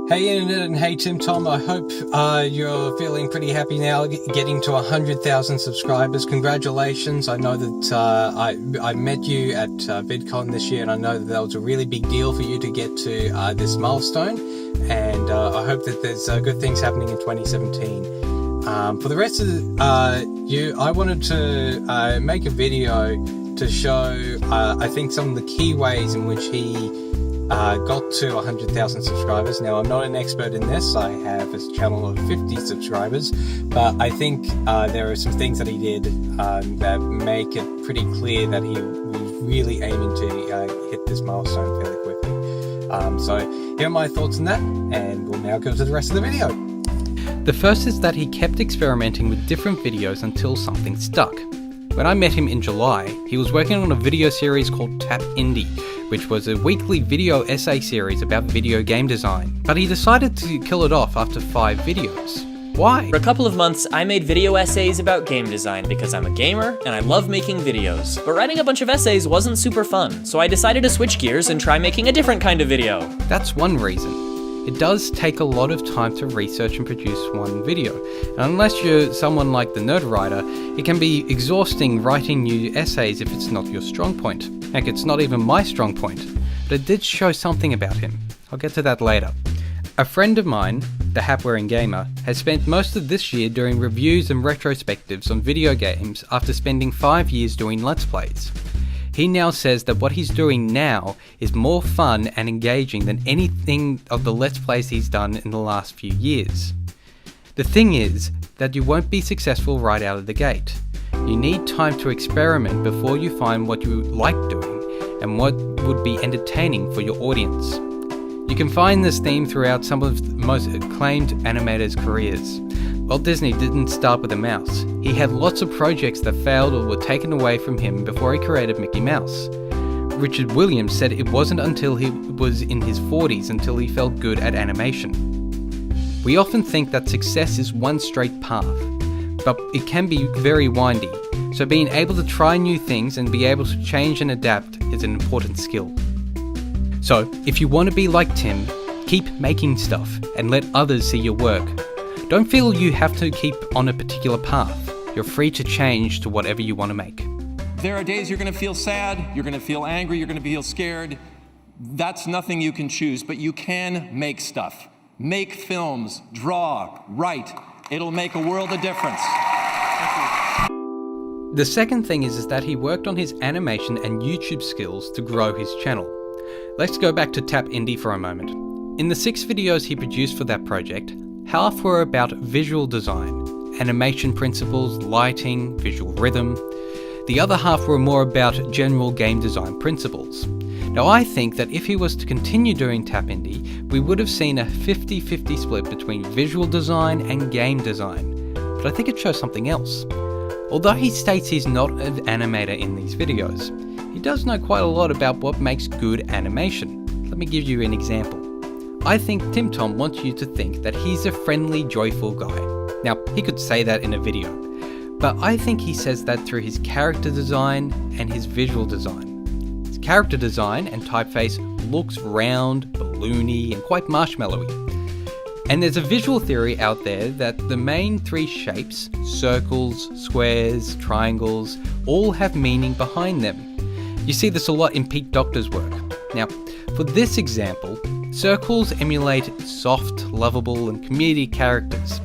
Hey Internet and hey TimTom, I hope you're feeling pretty happy now getting to 100,000 subscribers. Congratulations. I know that I met you at VidCon this year, and I know that was a really big deal for you to get to this milestone, and I hope that there's good things happening in 2017. For the rest of you, I wanted to make a video to show I think some of the key ways in which he got to 100,000 subscribers. Now, I'm not an expert in this. I have a channel of 50 subscribers, but I think there are some things that he did that make it pretty clear that he was really aiming to hit this milestone fairly quickly. So here are my thoughts on that, and we'll now go to the rest of the video. The first is that he kept experimenting with different videos until something stuck. When I met him in July, he was working on a video series called Tap Indie, which was a weekly video essay series about video game design, but he decided to kill it off after 5 videos. Why? For a couple of months, I made video essays about game design because I'm a gamer and I love making videos. But writing a bunch of essays wasn't super fun, so I decided to switch gears and try making a different kind of video. That's one reason. It does take a lot of time to research and produce one video, and unless you're someone like the Nerd Writer, it can be exhausting writing new essays if it's not your strong point. Heck, it's not even my strong point, but it did show something about him. I'll get to that later. A friend of mine, the hat-wearing gamer, has spent most of this year doing reviews and retrospectives on video games after spending 5 years doing Let's Plays. He now says that what he's doing now is more fun and engaging than anything of the Let's Plays he's done in the last few years. The thing is that you won't be successful right out of the gate. You need time to experiment before you find what you like doing and what would be entertaining for your audience. You can find this theme throughout some of the most acclaimed animators' careers. Walt Disney didn't start with a mouse. He had lots of projects that failed or were taken away from him before he created Mickey Mouse. Richard Williams said it wasn't until he was in his 40s until he felt good at animation. We often think that success is one straight path, but it can be very windy, so being able to try new things and be able to change and adapt is an important skill. So, if you want to be like Tim, keep making stuff and let others see your work. Don't feel you have to keep on a particular path. You're free to change to whatever you want to make. There are days you're going to feel sad, you're going to feel angry, you're going to feel scared. That's nothing you can choose, but you can make stuff. Make films, draw, write. It'll make a world of difference. The second thing is that he worked on his animation and YouTube skills to grow his channel. Let's go back to Tap Indie for a moment. In the 6 videos he produced for that project, half were about visual design, animation principles, lighting, visual rhythm. The other half were more about general game design principles. Now I think that if he was to continue doing Tap Indie, we would have seen a 50-50 split between visual design and game design, but I think it shows something else. Although he states he's not an animator in these videos, he does know quite a lot about what makes good animation. Let me give you an example. I think TimTom wants you to think that he's a friendly, joyful guy. Now, he could say that in a video, but I think he says that through his character design and his visual design. His character design and typeface looks round, balloony, and quite marshmallowy. And there's a visual theory out there that the main 3 shapes, circles, squares, triangles, all have meaning behind them. You see this a lot in Pete Docter's work. Now, for this example, circles emulate soft, lovable, and comedic characters.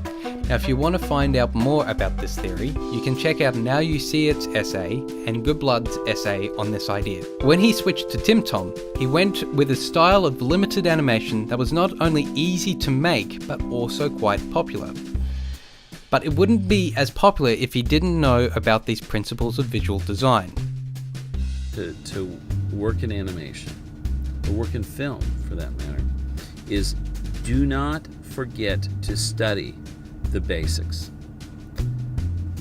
Now, if you want to find out more about this theory, you can check out Now You See It's essay and Goodblood's essay on this idea. When he switched to TimTom, he went with a style of limited animation that was not only easy to make, but also quite popular. But it wouldn't be as popular if he didn't know about these principles of visual design. To work in animation, or work in film for that matter, is do not forget to study the basics.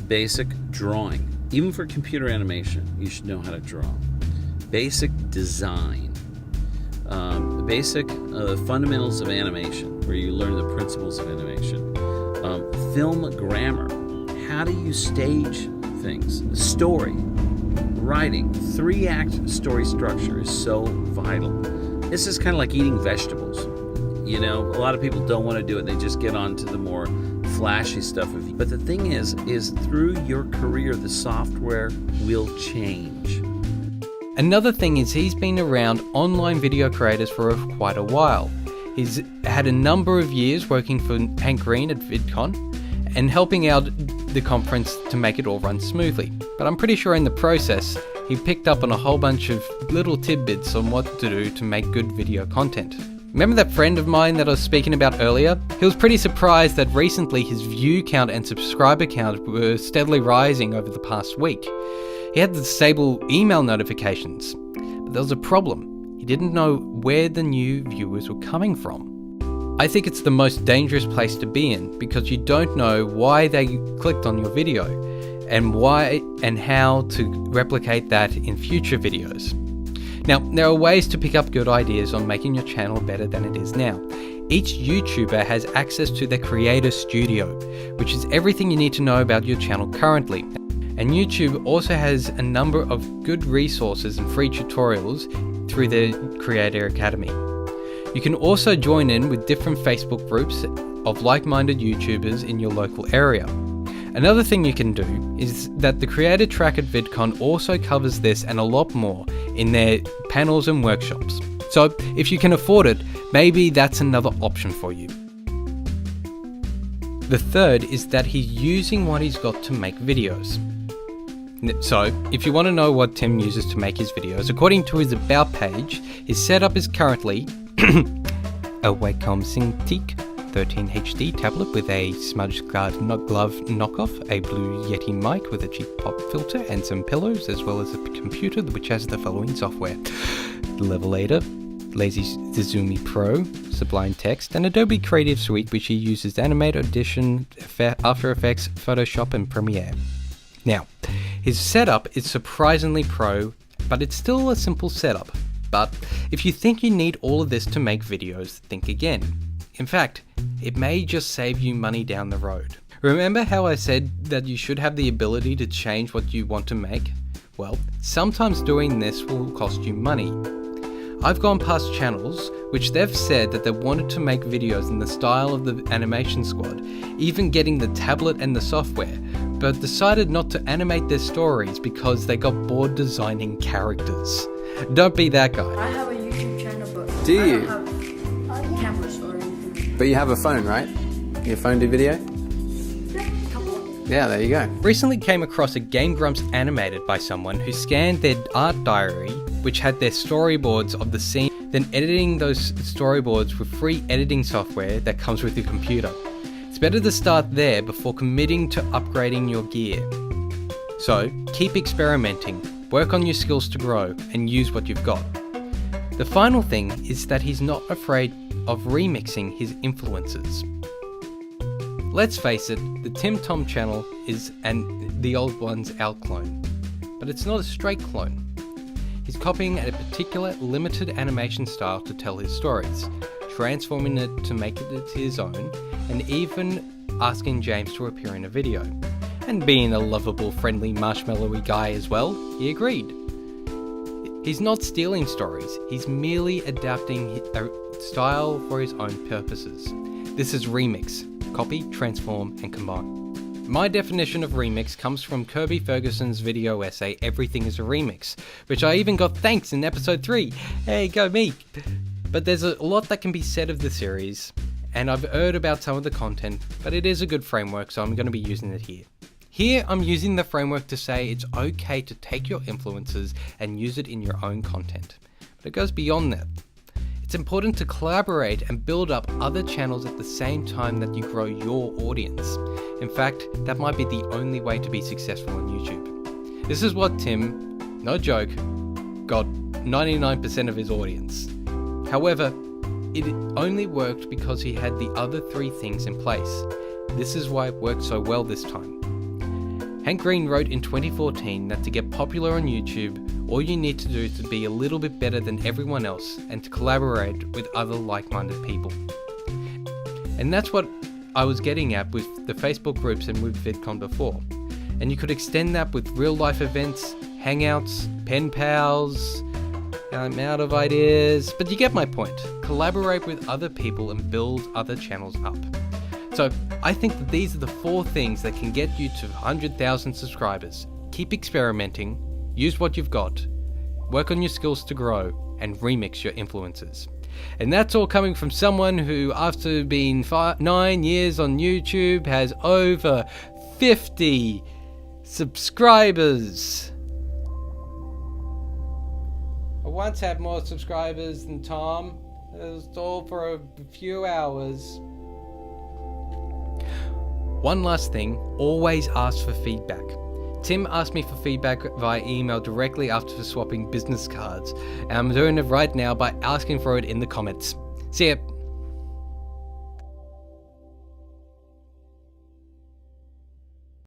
Basic drawing. Even for computer animation, you should know how to draw. Basic design. The basic fundamentals of animation, where you learn the principles of animation. Film grammar. How do you stage things? Story. Writing. 3-act story structure is so vital. This is kind of like eating vegetables. You know, a lot of people don't want to do it. They just get on to the more flashy stuff. But the thing is through your career, the software will change. Another thing is he's been around online video creators for quite a while. He's had a number of years working for Hank Green at VidCon and helping out the conference to make it all run smoothly. But I'm pretty sure in the process, he picked up on a whole bunch of little tidbits on what to do to make good video content. Remember that friend of mine that I was speaking about earlier? He was pretty surprised that recently his view count and subscriber count were steadily rising over the past week. He had to disable email notifications, but there was a problem. He didn't know where the new viewers were coming from. I think it's the most dangerous place to be in because you don't know why they clicked on your video and why and how to replicate that in future videos. Now, there are ways to pick up good ideas on making your channel better than it is now. Each YouTuber has access to their creator studio, which is everything you need to know about your channel currently. And YouTube also has a number of good resources and free tutorials through their Creator Academy. You can also join in with different Facebook groups of like-minded YouTubers in your local area. Another thing you can do is that the creator track at VidCon also covers this and a lot more in their panels and workshops. So if you can afford it, maybe that's another option for you. The third is that he's using what he's got to make videos. So, if you want to know what Tim uses to make his videos, according to his About page, his setup is currently a Wacom Cintiq 13 HD tablet with a smudged glove knockoff, a Blue Yeti mic with a cheap pop filter and some pillows, as well as a computer which has the following software: Levelator, Lazy Zoomy Pro, Sublime Text, and Adobe Creative Suite, which he uses Animator, Audition, After Effects, Photoshop, and Premiere. Now, his setup is surprisingly pro, but it's still a simple setup. But if you think you need all of this to make videos, think again. In fact, it may just save you money down the road. Remember how I said that you should have the ability to change what you want to make? Well, sometimes doing this will cost you money. I've gone past channels which they've said that they wanted to make videos in the style of the Animation Squad, even getting the tablet and the software, but decided not to animate their stories because they got bored designing characters. Don't be that guy. I have a YouTube channel, but Do you? I don't have cameras or anything. But you have a phone, right? Your phone do video? Yeah, there you go. Recently came across a Game Grumps animated by someone who scanned their art diary, which had their storyboards of the scene, then editing those storyboards with free editing software that comes with your computer. It's better to start there before committing to upgrading your gear. So, keep experimenting, work on your skills to grow, and use what you've got. The final thing is that he's not afraid of remixing his influences. Let's face it, the TimTom channel is the old one's outclone, but it's not a straight clone. He's copying a particular limited animation style to tell his stories, transforming it to make it his own, and even asking James to appear in a video. And being a lovable, friendly, marshmallowy guy as well, he agreed. He's not stealing stories, he's merely adapting a style for his own purposes. This is remix. Copy, transform, and combine. My definition of remix comes from Kirby Ferguson's video essay, Everything is a Remix, which I even got thanks in episode 3. Hey, go me! But there's a lot that can be said of the series, and I've heard about some of the content, but it is a good framework, so I'm going to be using it here. Here, I'm using the framework to say it's okay to take your influences and use it in your own content. But it goes beyond that. It's important to collaborate and build up other channels at the same time that you grow your audience. In fact, that might be the only way to be successful on YouTube. This is what Tim, no joke, got 99% of his audience. However, it only worked because he had the other 3 things in place. This is why it worked so well this time. Hank Green wrote in 2014 that to get popular on YouTube, all you need to do is to be a little bit better than everyone else and to collaborate with other like-minded people. And that's what I was getting at with the Facebook groups and with VidCon before. And you could extend that with real-life events, hangouts, pen pals, I'm out of ideas, but you get my point. Collaborate with other people and build other channels up. So I think that these are the 4 things that can get you to 100,000 subscribers. Keep experimenting, use what you've got, work on your skills to grow, and remix your influences. And that's all coming from someone who, after being 9 years on YouTube, has over 50 subscribers. I once had more subscribers than Tom. It was all for a few hours. One last thing, always ask for feedback. Tim asked me for feedback via email directly after swapping business cards, and I'm doing it right now by asking for it in the comments. See ya.